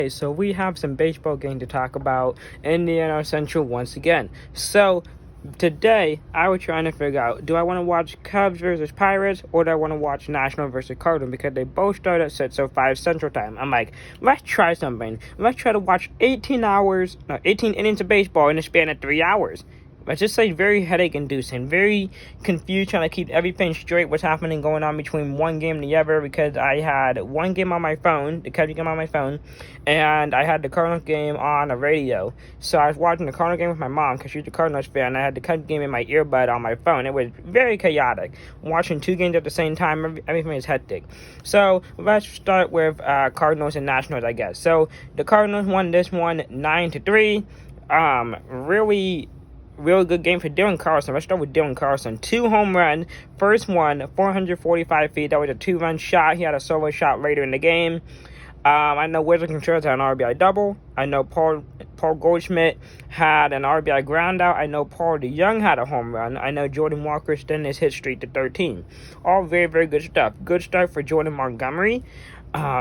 Okay, so we have some baseball game to talk about in the NL Central once again. So today I was trying to figure out, do I want to watch Cubs versus Pirates or do I want to watch National versus Cardinals, because they both start at 6:05 Central Time. I'm like, let's try something. Let's try to watch 18 innings of baseball in the span of 3 hours. Let's just say very headache inducing, very confused, trying to keep everything straight, what's happening going on between one game and the other, because I had one game on my phone, the Cubs game on my phone, and I had the Cardinals game on the radio. So I was watching the Cardinals game with my mom, because she's a Cardinals fan, and I had the Cubs game in my earbud on my phone. It was very chaotic. Watching two games at the same time, everything is hectic. So let's start with Cardinals and Nationals, I guess. So the Cardinals won this one 9-3. Really good game for Dylan Carlson. Let's start with Dylan Carlson. 2 home runs. First one, 445 feet. That was a 2-run shot. He had a solo shot later in the game. I know Wesley Contreras had an RBI double. I know Paul Goldschmidt had an RBI groundout. I know Paul DeYoung had a home run. I know Jordan Walker extended his hit streak to 13. All very, very good stuff. Good start for Jordan Montgomery.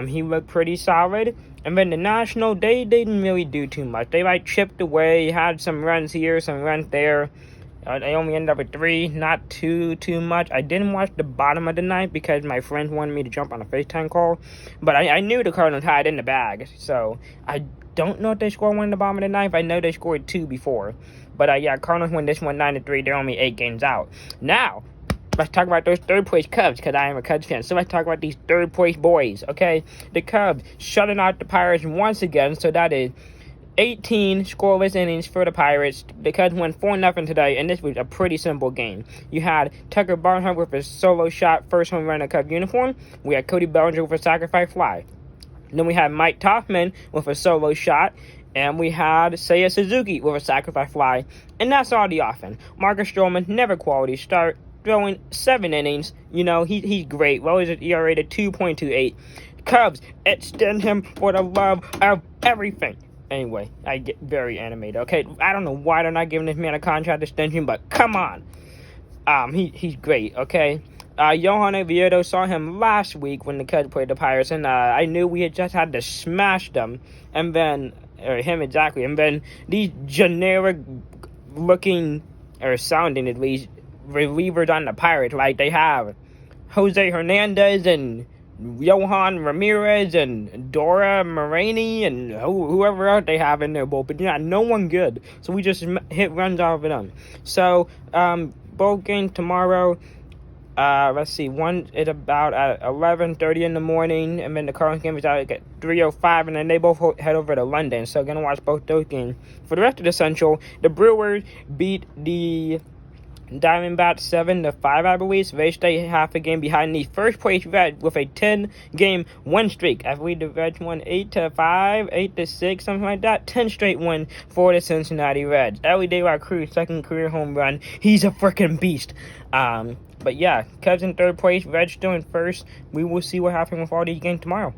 He looked pretty solid. And then the National, they didn't really do too much. They chipped away, had some runs here, some runs there. They only ended up with 3, not too much. I didn't watch the bottom of the ninth because my friends wanted me to jump on a FaceTime call. But I knew the Cardinals had it in the bag. So I don't know if they scored 1 in the bottom of the ninth. I know they scored 2 before. But yeah, Cardinals won this one 9-3. They're only 8 games out. Now, let's talk about those third-place Cubs, because I am a Cubs fan. So let's talk about these third-place boys, okay? The Cubs shutting out the Pirates once again. So that is 18 scoreless innings for the Pirates. The Cubs won 4-0 today, and this was a pretty simple game. You had Tucker Barnhart with a solo shot, first home run in a Cubs uniform. We had Cody Bellinger with a sacrifice fly. Then we had Mike Tauchman with a solo shot. And we had Seiya Suzuki with a sacrifice fly. And that's all the offense. Marcus Stroman, never quality start. Throwing 7 innings. You know, he's great. Well, his ERA to 2.28. Cubs, extend him for the love of everything. Anyway, I get very animated, okay? I don't know why they're not giving this man a contract extension, but come on. He's great, okay? Johan Oviedo, saw him last week when the Cubs played the Pirates, and I knew we had just had to smash them, and then, or him exactly, and then these generic looking, or sounding at least, relievers on the Pirates, like they have Jose Hernandez and Johan Ramirez and Dora Marini and whoever else they have in their bullpen. Yeah, no one good. So we just hit runs off of them. So, both games tomorrow. Let's see. One is about at 11:30 in the morning, and then the Cardinals game is out at 3:05, and then they both head over to London. So, gonna watch both those games. For the rest of the Central, the Brewers beat the Diamondbacks 7-5, I believe. So they stay half a game behind the first place Reds with a 10-game win streak. I believe the Reds won 8-5, 8-6, something like that. 10 straight win for the Cincinnati Reds. Ellie De La Cruz, second career home run. He's a freaking beast. But yeah, Cubs in third place, Reds still in first. We will see what happens with all these games tomorrow.